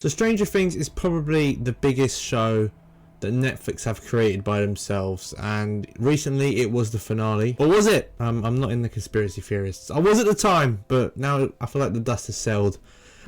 So Stranger Things is probably the biggest show that Netflix have created by themselves, and recently it was the finale. Or was it? I'm not in the conspiracy theorists. I was at the time, but now I feel like the dust has settled.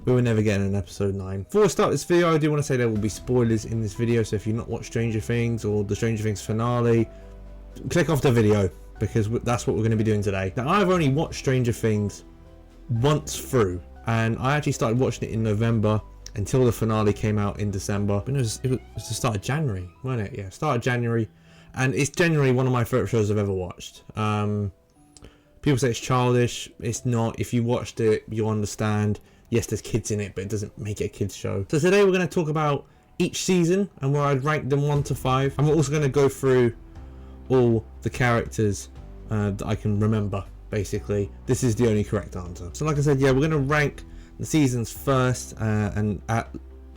We were never getting an episode 9. Before I start this video, I do want to say there will be spoilers in this video, so if you've not watched Stranger Things or the Stranger Things finale, click off the video, because that's what we're going to be doing today. Now, I've only watched Stranger Things once through, and I actually started watching it in November until the finale came out in December. It was the start of January, wasn't it? Yeah, start of January, and it's genuinely one of my favorite shows I've ever watched. People say it's childish. It's not. If you watched it, you'll understand. Yes, there's kids in it, but it doesn't make it a kids show. So today we're going to talk about each season and where I'd rank them 1 to 5. I'm also going to go through all the characters that I can remember. Basically, this is the only correct answer. So like I said, yeah, we're going to rank the seasons first, and at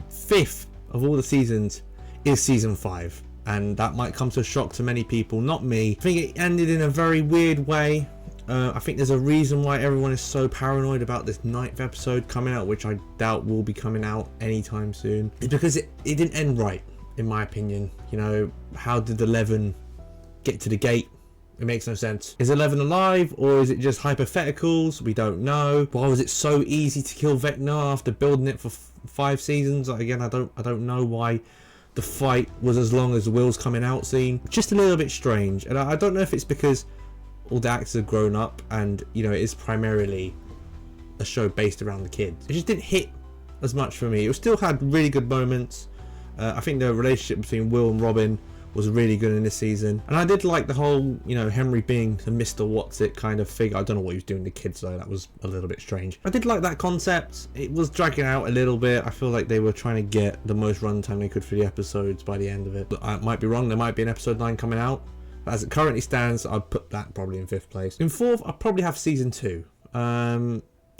5th of all the seasons is season 5, and that might come to a shock to many people, not me. I think it ended in a very weird way. I think there's a reason why everyone is so paranoid about this 9th episode coming out, which I doubt will be coming out anytime soon. It's because it didn't end right, in my opinion. You know, how did 11 get to the gate? It makes no sense. Is 11 alive, or is it just hypotheticals? We don't know. Why was it so easy to kill Vecna after building it for 5 seasons? Again, I don't know why the fight was as long as Will's coming out scene. Just a little bit strange, and I don't know if it's because all the actors have grown up, and you know, it is primarily a show based around the kids. It just didn't hit as much for me. It still had really good moments. I think the relationship between Will and Robin was really good in this season, and I did like the whole, you know, Henry being the Mr. What's-It kind of figure. I don't know what he was doing to kids though, that was a little bit strange. I did like that concept. It was dragging out a little bit. I feel like they were trying to get the most runtime they could for the episodes by the end of it. But I might be wrong, there might be an episode 9 coming out. But as it currently stands, I'd put that probably in 5th place. In 4th, I'd probably have season 2.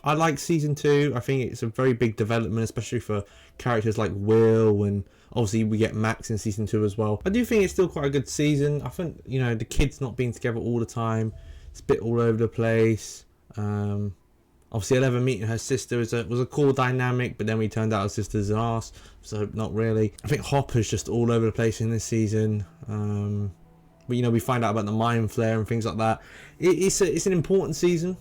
I like season 2. I think it's a very big development, especially for characters like Will, and obviously we get Max in season 2 as well. I do think it's still quite a good season. I think, you know, the kids not being together all the time, it's a bit all over the place. Obviously 11 meeting her sister was a cool dynamic, but then we turned out her sister's an arse, so not really. I think Hopper's just all over the place in this season. But you know, we find out about the mind flare and things like that. It's an important season,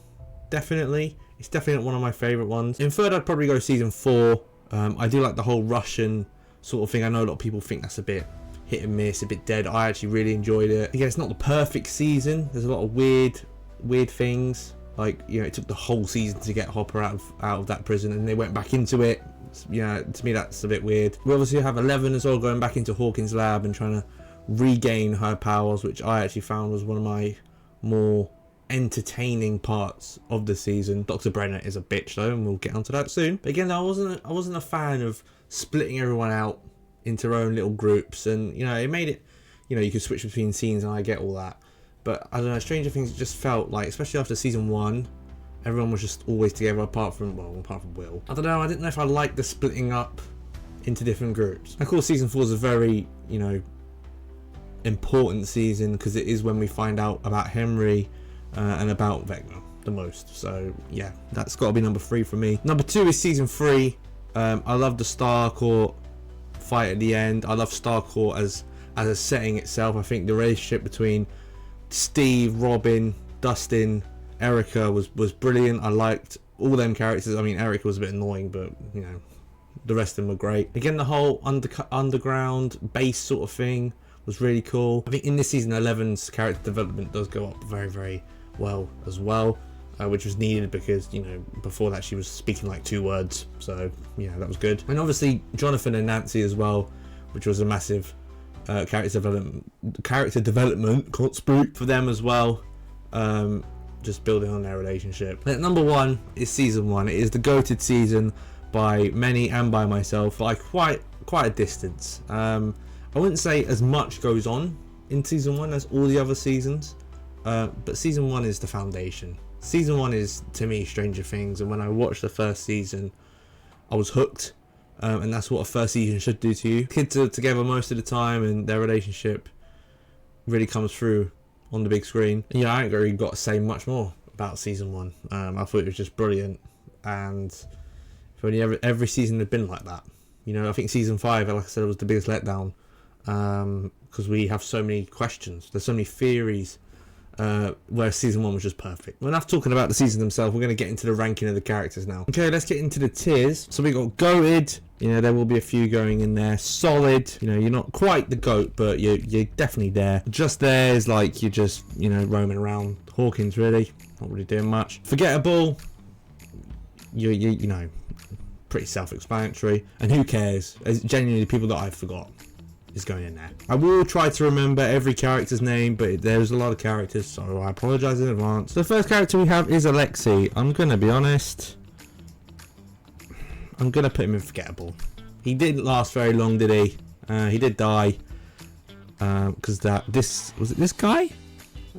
definitely. It's definitely one of my favourite ones. In 3rd, I'd probably go season 4. I do like the whole Russian sort of thing. I know a lot of people think that's a bit hit and miss, a bit dead. I actually really enjoyed it. Again, it's not the perfect season. There's a lot of weird things. Like, you know, it took the whole season to get Hopper out of that prison, and they went back into it. You know, to me that's a bit weird. We obviously have 11 as well, going back into Hawkins' lab and trying to regain her powers, which I actually found was one of my more entertaining parts of the season. Dr. Brenner is a bitch though, and we'll get onto that soon. But again, I wasn't a fan of splitting everyone out into their own little groups, and you know, it made it, you know, you could switch between scenes, and I get all that. But I don't know, Stranger Things just felt like, especially after season 1, everyone was just always together apart from Will. I don't know, I didn't know if I liked the splitting up into different groups. Of course, season 4 is a very, you know, important season, because it is when we find out about Henry and about Vecna the most. So yeah, that's got to be number 3 for me. Number 2 is season 3. I love the Starcourt fight at the end. I love Starcourt as a setting itself. I think the relationship between Steve, Robin, Dustin, Erica was brilliant. I liked all them characters. I mean, Erica was a bit annoying, but you know, the rest of them were great. Again, the whole underground base sort of thing was really cool. I think in this season 11's character development does go up very, very well as well, which was needed, because you know, before that she was speaking like 2 words, so yeah, that was good. And obviously Jonathan and Nancy as well, which was a massive character development can't speak for them as well. Just building on their relationship. At number 1 is season 1. It is the goated season by many and by myself, by quite a distance. I wouldn't say as much goes on in season 1 as all the other seasons, but season 1 is the foundation. Season 1 is, to me, Stranger Things, and when I watched the first season, I was hooked, and that's what a first season should do to you. Kids are together most of the time, and their relationship really comes through on the big screen. And yeah, I ain't really got to say much more about season 1. I thought it was just brilliant, and if only every season had been like that. You know, I think season 5, like I said, was the biggest letdown because we have so many questions. There's so many theories. Where season 1 was just perfect. We're enough talking about the season themselves. We're going to get into the ranking of the characters now. Okay, let's get into the tiers. So we got goated. You know, there will be a few going in there. Solid. You know, you're not quite the GOAT, but you're definitely there. Just there is like you're just, you know, roaming around. Hawkins, really, not really doing much. Forgettable. You know, pretty self-explanatory. And who cares? It's genuinely people that I forgot is going in there. I will try to remember every character's name, but there's a lot of characters, so I apologise in advance. The first character we have is Alexei. I'm gonna be honest, I'm gonna put him in forgettable. He didn't last very long, did he? He did die because was it this guy?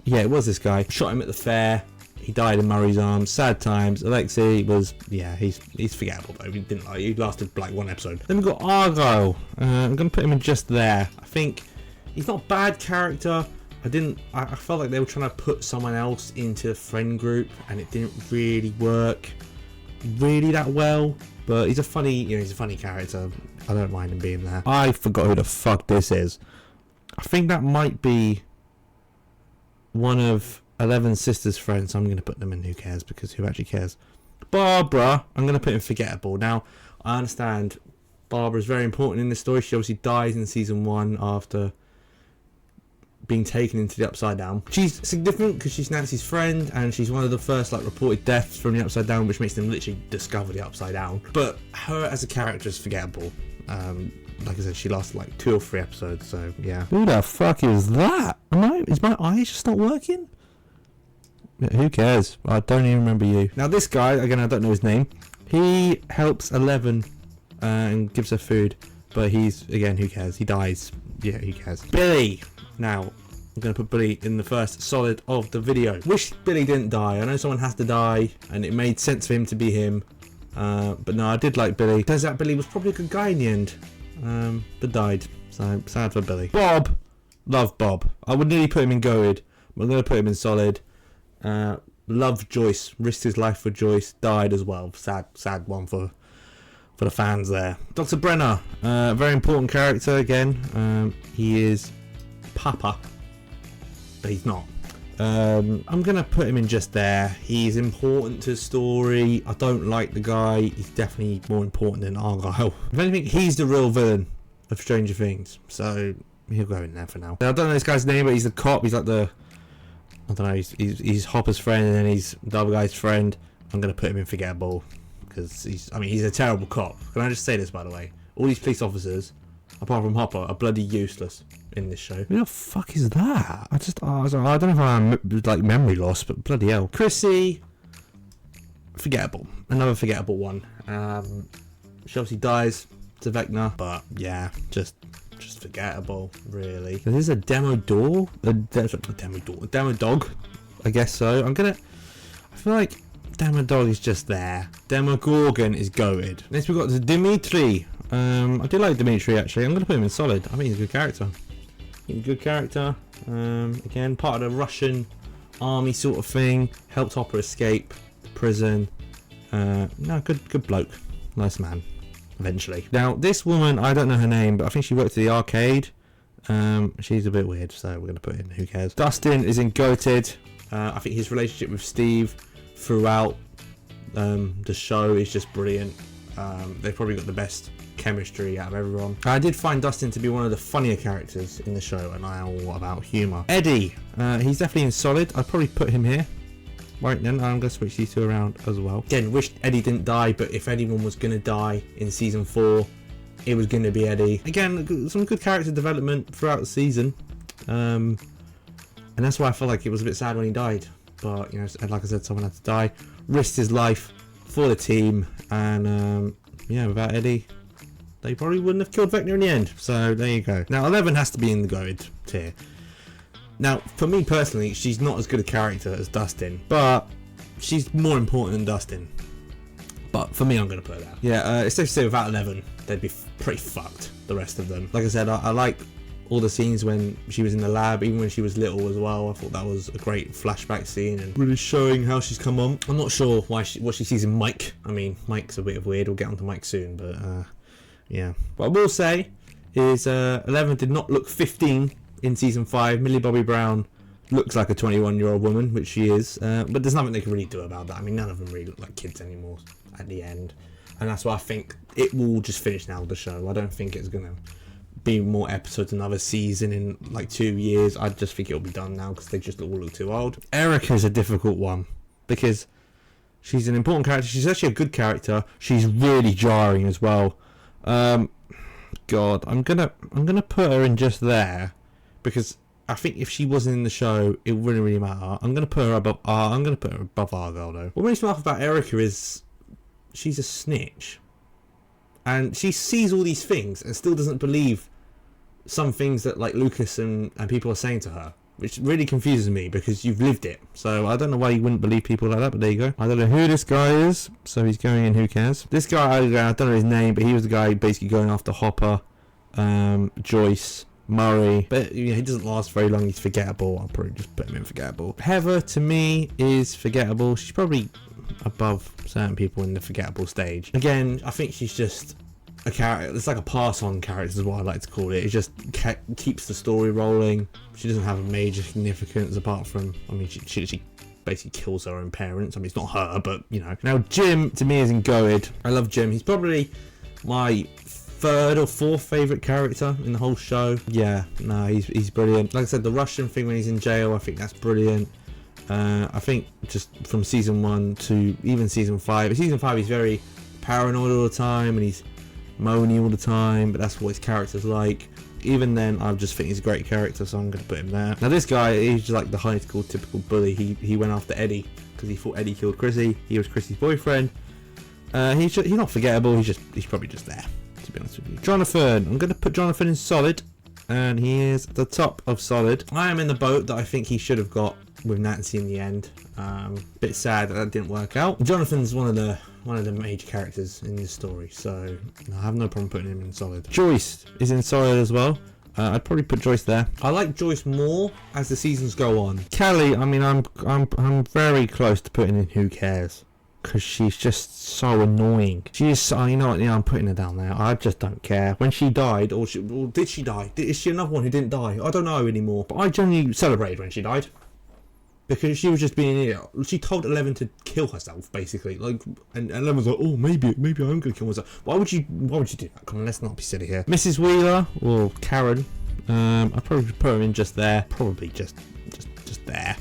Yeah, it was this guy. Shot him at the fair. He died in Murray's arms. Sad times. Alexei was, yeah, he's forgettable though. He lasted like 1 episode. Then we've got Argyle. I'm gonna put him in just there. I think he's not a bad character. I felt like they were trying to put someone else into the friend group, and it didn't really work really that well. But he's a funny character. I don't mind him being there. I forgot who the fuck this is. I think that might be one of 11 sisters' friends. I'm going to put them in who cares, because who actually cares? Barbara, I'm going to put in forgettable. Now, I understand Barbara is very important in this story. She obviously dies in season 1 after being taken into the Upside Down. She's significant because she's Nancy's friend, and she's one of the first like reported deaths from the Upside Down, which makes them literally discover the Upside Down. But her as a character is forgettable. Like I said, she lasted like 2 or 3 episodes, so yeah. Who the fuck is that? Is my eyes just not working? Who cares? I don't even remember you. Now this guy, again, I don't know his name. He helps 11 and gives her food, but he's, again, who cares? He dies. Yeah, who cares? Billy. Now, I'm going to put Billy in the first solid of the video. Wish Billy didn't die. I know someone has to die, and it made sense for him to be him. But no, I did like Billy. Turns out Billy was probably a good guy in the end, but died. So sad for Billy. Bob. Love Bob. I would nearly put him in goated, but I'm going to put him in solid. Loved Joyce, risked his life for Joyce, died as well. Sad one for the fans there. Dr. Brenner, very important character again. He is Papa, but he's not. I'm gonna put him in just there. He's important to the story. I don't like the guy. He's definitely more important than Argyle. If anything, he's the real villain of Stranger Things, so he'll go in there for now. I don't know this guy's name, but he's the cop. He's like I don't know, he's Hopper's friend, and then he's the other guy's friend. I'm going to put him in forgettable, because he's a terrible cop. Can I just say this, by the way? All these police officers, apart from Hopper, are bloody useless in this show. Who the fuck is that? I don't know if I'm like memory loss, but bloody hell. Chrissy, forgettable. Another forgettable one. She obviously dies to Vecna, but yeah, just forgettable, really. This is a demo door? A demo dog? I guess so. I feel like Demo Dog is just there. Demogorgon is goated. Next we've got the Dimitri. I do like Dimitri, actually. I'm going to put him in solid. I think he's a good character. Again, part of the Russian army sort of thing. Helped Hopper escape prison. No, good bloke. Nice man. Eventually. Now, this woman, I don't know her name, but I think she worked at the arcade. She's a bit weird, so we're going to put in who cares. Dustin is in goated. I think his relationship with Steve throughout the show is just brilliant. They've probably got the best chemistry out of everyone. I did find Dustin to be one of the funnier characters in the show, and I am all about humour. Eddie, he's definitely in solid. I'd probably put him here. Right then, I'm going to switch these two around as well. Again, wish Eddie didn't die, but if anyone was going to die in season 4, it was going to be Eddie. Again, some good character development throughout the season. And that's why I felt like it was a bit sad when he died. But, you know, like I said, someone had to die. Risked his life for the team. And, yeah, without Eddie, they probably wouldn't have killed Vecna in the end. So, there you go. Now, 11 has to be in the goated tier. Now, for me personally, she's not as good a character as Dustin, but she's more important than Dustin. But for me, I'm going to put her there. Yeah, it's safe to say without 11, they'd be pretty fucked, the rest of them. Like I said, I like all the scenes when she was in the lab, even when she was little as well. I thought that was a great flashback scene and really showing how she's come on. I'm not sure what she sees in Mike. I mean, Mike's a bit of weird. We'll get onto Mike soon, but yeah. What I will say is 11 did not look 15 in season 5. Millie Bobby Brown looks like a 21-year-old woman, which she is, but there's nothing they can really do about that. I mean, none of them really look like kids anymore at the end, and that's why I think it will just finish now, the show. I don't think it's gonna be more episodes, another season in like 2 years. I just think it'll be done now because they just all look too old. Erica's a difficult one because she's an important character. She's actually a good character. She's really jarring as well. God, I'm gonna put her in just there because I think if she wasn't in the show, it wouldn't really matter. I'm gonna put her above. I'm gonna put her above Argyle though. What makes me laugh about Erica is she's a snitch, and she sees all these things and still doesn't believe some things that like Lucas and people are saying to her, which really confuses me because you've lived it. So I don't know why you wouldn't believe people like that, but there you go. I don't know who this guy is, so he's going in. Who cares? This guy, I don't know his name, but he was the guy basically going after Hopper, Joyce, Murray, but you know, he doesn't last very long. He's forgettable. I'll probably just put him in forgettable. Heather to me is forgettable. She's probably above certain people in the forgettable stage. Again, I think she's just a character. It's like a pass-on character is what I like to call it. It just keeps the story rolling. She doesn't have a major significance apart from, I mean, she basically kills her own parents. I mean, it's not her, but you know. Now Jim to me is in Goated. I love Jim. He's probably my third or fourth favourite character in the whole show. Yeah, no, he's brilliant. Like I said, the Russian thing when he's in jail, I think that's brilliant. I think just from season 1 to even season 5. Season 5 he's very paranoid all the time and he's moany all the time, but that's what his character's like. Even then, I just think he's a great character, so I'm going to put him there. Now this guy, he's just like the high school typical bully. He went after Eddie because he thought Eddie killed Chrissy. He was Chrissy's boyfriend. He's not forgettable. He's probably just there, to be honest with you. Jonathan, I'm going to put Jonathan in solid, and he is at the top of solid. I am in the boat that I think he should have got with Nancy in the end. Bit sad that didn't work out. Jonathan's one of the major characters in this story, so I have no problem putting him in solid. Joyce is in solid as well. I'd probably put Joyce there. I like Joyce more as the seasons go on. Kelly, I mean, I'm very close to putting in Who Cares, because she's just so annoying. She is, you know what, yeah, I'm putting her down there. I just don't care. When she died, or did she die? Is she another one who didn't die? I don't know anymore, but I genuinely celebrated when she died. Because she was just being an idiot. She told 11 to kill herself, basically. Like, and 11 was like, "Oh, maybe I'm gonna kill myself." Why would you do that? Come on, let's not be silly here. Mrs. Wheeler or Karen, I'd probably put her in just there. Probably just there.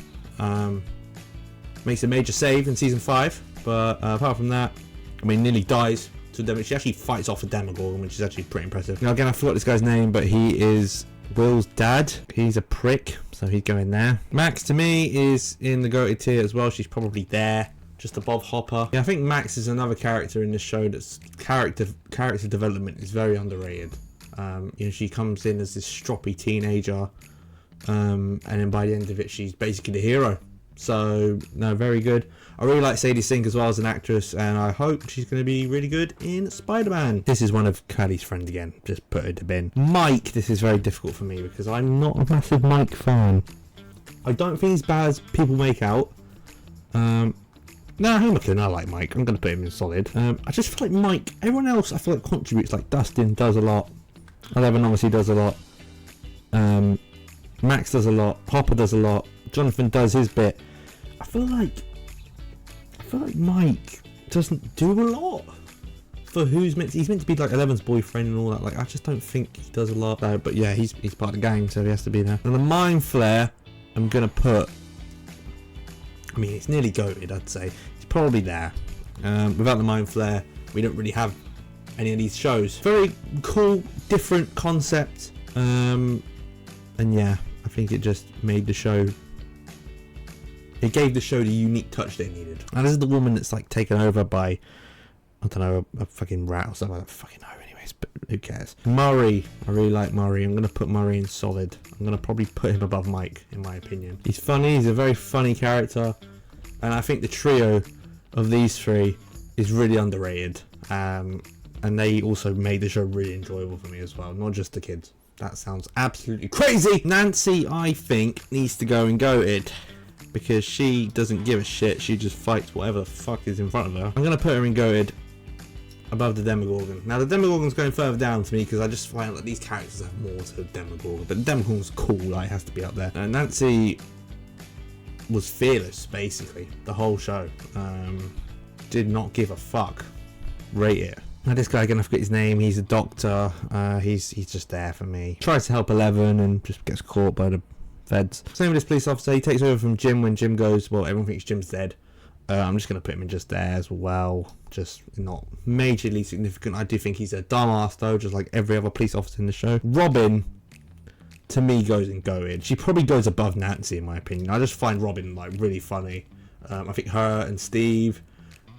Makes a major save in season 5, but apart from that, I mean, nearly dies to them. She actually fights off a Demogorgon, which is actually pretty impressive. Now again, I forgot this guy's name, but he is Will's dad. He's a prick, so he's going there. Max to me is in the goated tier as well. She's probably there, just above Hopper. Yeah, I think Max is another character in this show that's character development is very underrated. You know, she comes in as this stroppy teenager, and then by the end of it, she's basically the hero. So no, very good. I really like Sadie Sink as well as an actress, and I hope she's going to be really good in Spider-Man. This is one of Curly's friends again. Just put her in the bin. Mike, this is very difficult for me because I'm not a massive Mike fan. I don't think he's bad as people make out. Nah, who am I kidding? I like Mike. I'm going to put him in solid. I just feel like Mike, everyone else I feel like contributes. Like Dustin does a lot. 11 obviously does a lot. Max does a lot. Hopper does a lot. Jonathan does his bit. I feel like Mike doesn't do a lot for he's meant to be like 11's boyfriend and all that. Like, I just don't think he does a lot. But yeah, he's part of the gang, so he has to be there. And the Mind Flare, I'm gonna put. I mean, it's nearly goated, I'd say. It's probably there. Without the Mind Flare, we don't really have any of these shows. Very cool, different concept. And yeah, I think it just made the show. It gave the show the unique touch they needed. And this is the woman that's like taken over by, I don't know, a fucking rat or something. I don't fucking know anyways, but who cares. Murray, I really like Murray. I'm going to put Murray in solid. I'm going to probably put him above Mike, in my opinion. He's funny, he's a very funny character. And I think the trio of these three is really underrated. And they also made the show really enjoyable for me as well, not just the kids. That sounds absolutely crazy. Nancy, I think, needs to go in goated. Because she doesn't give a shit, she just fights whatever the fuck is in front of her. I'm going to put her in goated. above the Demogorgon. Now the Demogorgon's going further down to me because I just find that these characters have more to the Demogorgon. But the Demogorgon's cool, like, it has to be up there. And Nancy was fearless, basically, the whole show. Did not give a fuck. Rate it. Now this guy, again, I forget his name. He's a doctor. He's just there for me. Tries to help Eleven and just gets caught by the feds. Same with this police officer. He takes over from Jim when Jim goes. Well, everyone thinks Jim's dead. I'm just going to put him in just there as well. Just not majorly significant. I do think he's a dumbass though, just like every other police officer in the show. Robin, to me, goes in goated. She probably goes above Nancy in my opinion. I just find Robin like really funny. I think her and Steve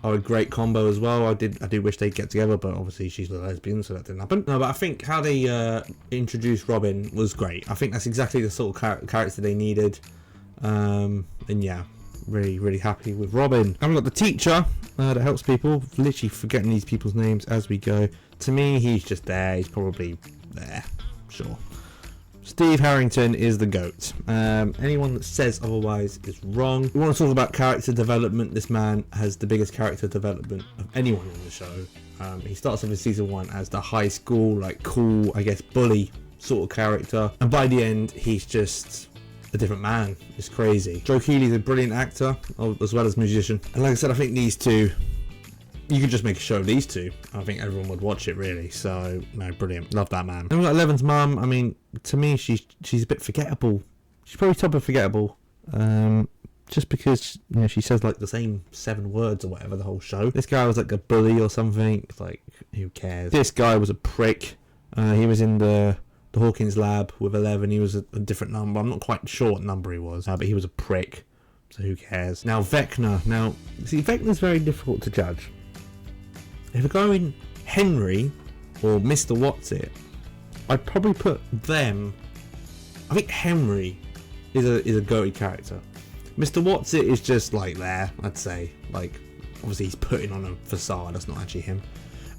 are a great combo as well. I do wish they'd get together, but obviously she's a lesbian, so that didn't happen. No, but I think how they introduced Robin was great. I think that's exactly the sort of character they needed. And yeah, really happy with Robin. And we've got the teacher that helps people. Literally forgetting these people's names as we go. To me, he's just there. He's probably there. Sure. Steve Harrington is the GOAT. Anyone that says otherwise is wrong. We want to talk about character development. This man has the biggest character development of anyone in the show. He starts off in season 1 as the high school, like, cool, I guess, bully sort of character. And by the end, he's just a different man. It's crazy. Joe Keely's a brilliant actor, as well as musician. And like I said, I think these two, you could just make a show of these two. I think everyone would watch it, really. So, no, brilliant. Love that man. And we've got Eleven's mum. I mean, to me, she's a bit forgettable. She's probably top of forgettable. Just because, you know, she says like the same 7 words or whatever the whole show. This guy was like a bully or something. It's like, who cares? This guy was a prick. He was in the Hawkins lab with 11. He was a different number. I'm not quite sure what number he was, but he was a prick. So who cares? Now, Vecna. Now, see, Vecna's very difficult to judge. If we're going Henry or Mr. What's-It, I'd probably put them. I think Henry is a goated character. Mr. What's-It is just like there, I'd say. Like, obviously he's putting on a facade, that's not actually him.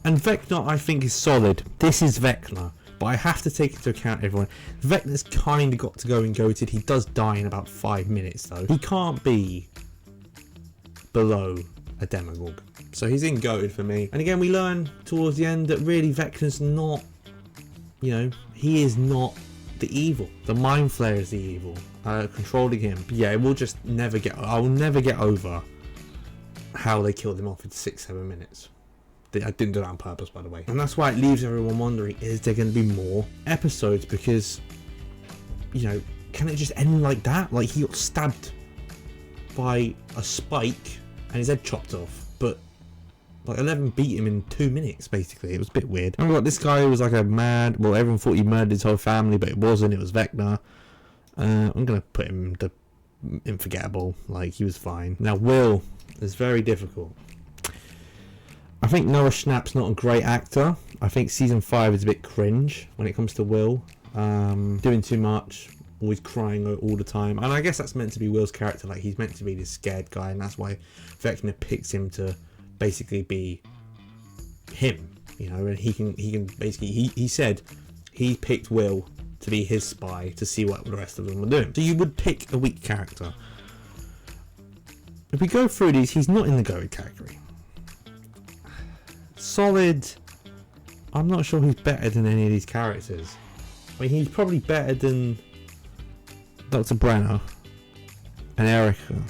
And Vecna, I think, is solid. This is Vecna, but I have to take into account everyone. Vecna's kind of got to go in goated. He does die in about 5 minutes, though. He can't be below a Demogorgon. So he's in goated for me. And again, we learn towards the end that really Vecna's not, you know, he is not the evil. The Mind Flayer is the evil, controlling him. But yeah, we'll just never get. I will never get over how they killed him off in 6-7 minutes. I didn't do that on purpose, by the way. And that's why it leaves everyone wondering: is there going to be more episodes? Because, you know, can it just end like that? Like he got stabbed by a spike and his head chopped off, but like 11 beat him in 2 minutes, basically. It was a bit weird. And we got this guy who was like a mad. Well, everyone thought he murdered his whole family, but it wasn't. It was Vecna. I'm gonna put him in forgettable. Like he was fine. Now Will is very difficult. I think Noah Schnapp's not a great actor. I think season 5 is a bit cringe when it comes to Will. Doing too much, always crying all the time. And I guess that's meant to be Will's character. Like he's meant to be this scared guy, and that's why Vecna picks him to basically be him, you know. And he can basically, he said he picked Will to be his spy to see what the rest of them were doing. So you would pick a weak character. If we go through these, he's not in the goated category. Solid, I'm not sure who's better than any of these characters. I mean, he's probably better than Dr. Brenner and Erica.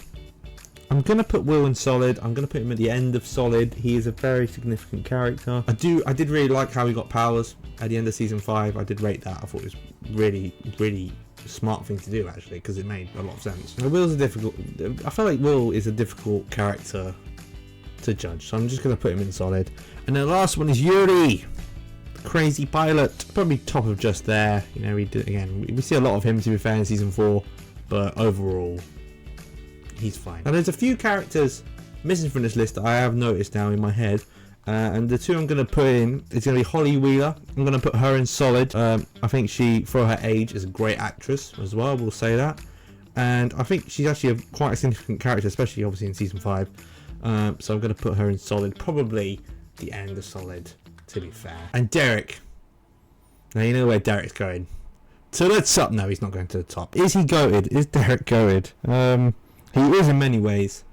I'm going to put Will in solid. I'm going to put him at the end of solid. He is a very significant character. I did really like how he got powers at the end of season 5. I did rate that. I thought it was really smart thing to do, actually, because it made a lot of sense. Now, I feel like Will is a difficult character to judge, so I'm just going to put him in solid. And the last one is Yuri, the crazy pilot. Probably top of just there. You know, we see a lot of him, to be fair, in season 4, but overall, he's fine. Now there's a few characters missing from this list that I have noticed now in my head, and the two I'm going to put in is going to be Holly Wheeler. I'm going to put her in solid. I think she, for her age, is a great actress as well, we'll say that. And I think she's actually quite a significant character, especially obviously in season 5. So I'm going to put her in solid, probably the end of solid, to be fair. And Derek. Now you know where Derek's going. To the top. No, he's not going to the top. Is he goated? Is Derek goated? He is in many ways.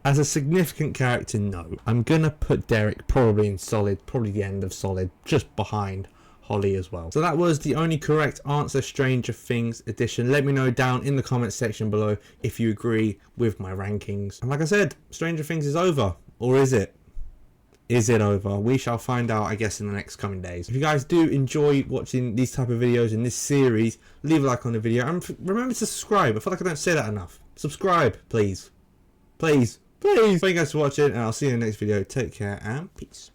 As a significant character, no. I'm gonna put Derek probably in solid, probably the end of solid, just behind Holly as well. So that was the only correct answer, Stranger Things edition. Let me know down in the comment section below if you agree with my rankings. And like I said, Stranger Things is over. Or is it? Is it over? We shall find out, I guess, in the next coming days. If you guys do enjoy watching these type of videos in this series, leave a like on the video. And remember to subscribe. I feel like I don't say that enough. Subscribe, please. Please. Please. Thank you guys for watching, and I'll see you in the next video. Take care and peace.